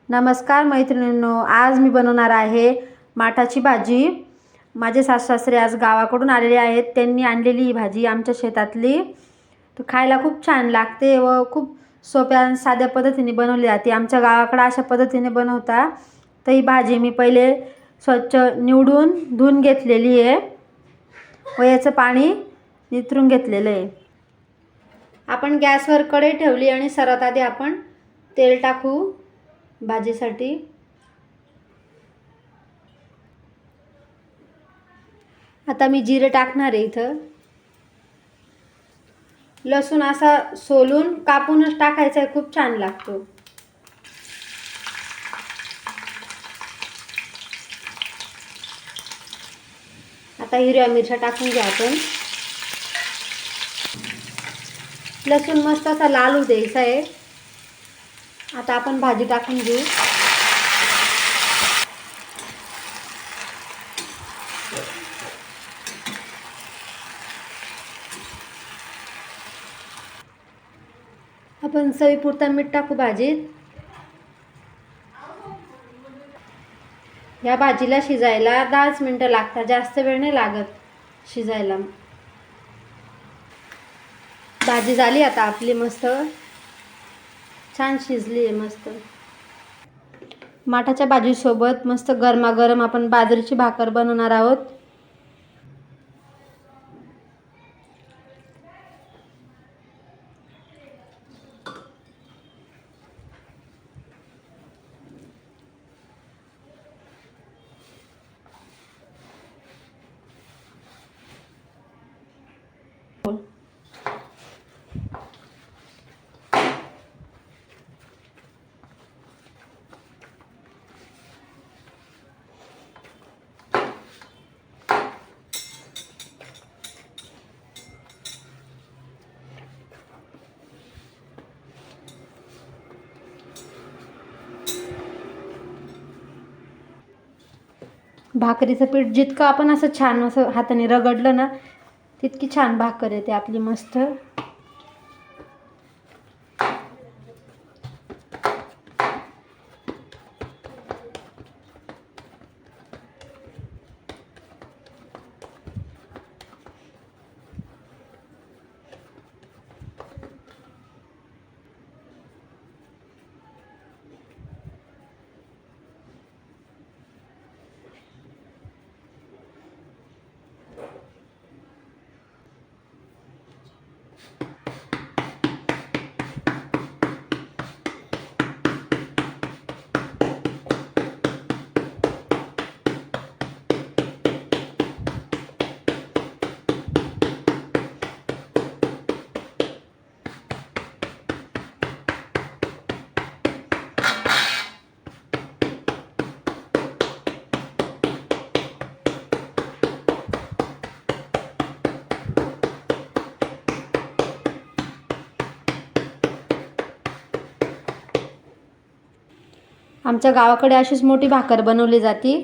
नमस्कार मैत्रिणींनो, आज मी बनवणार आहे माठाची भाजी। माझे सासू-सासरे आज गावाकडून आलेले आहेत। त्यांनी आणलेली ही भाजी आमच्या शेतातली। तो खायला खूप छान लागते व खूप सोप्या आणि साध्या पद्धतीने बनवली जाते। आमच्या गावाकडे अशा पद्धतीने बनवतात। तर ही भाजी मी पहिले स्वच्छ निवडून धुवून घेतलेली आहे व याचं पाणी निथरून घेतलेलं आहे। आपण गॅसवर कढई ठेवली आणि सर्वात आधी आपण तेल टाकू भाजीसाठी। आता मी जिरे टाकणार आहे। इथं लसूण असा सोलून कापूनच टाकायचा आहे, खूप छान लागतो। आता हिरव्या मिरच्या टाकून घ्या आपण। लसूण मस्त असा लाल होऊ द्यायचा आहे। आता आपण भाजी टाकून घेऊ। आपण चवीपुरता मीठ टाकू भाजीत। या भाजीला शिजायला 10 मिनिटं लागतात, जास्त वेळ नाही लागत शिजायला। भाजी झाली आता आपली, मस्त छान शिजली आहे मस्त। माठाच्या भाजीसोबत मस्त गरमागरम आपण बाजरीची भाकर बनवणार आहोत। भाकरीचं पीठ जितकं आपण असं छान असं हाताने रगडलं ना, तितकी छान भाकर येते आपली मस्त। आमच्या गावाकडे अशीच मोठी भाकर बनवली जाते।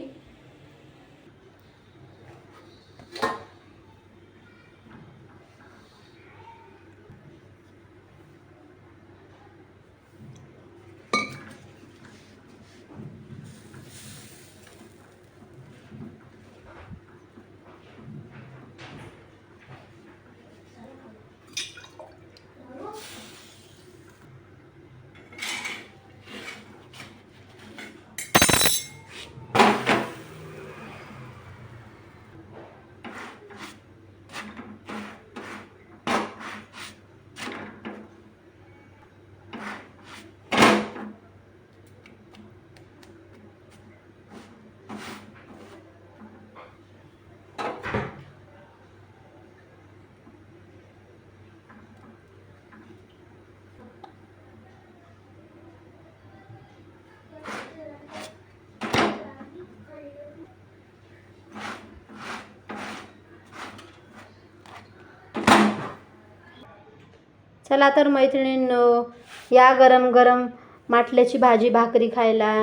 चला तर मैत्रिणींनो, या गरम गरम माठल्याची भाजी भाकरी खायला।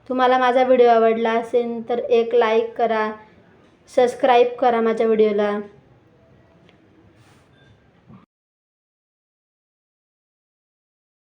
तुम्हाला माझा व्हिडिओ आवडला असेल तर एक लाईक करा, सबस्क्राईब करा माझ्या व्हिडिओला।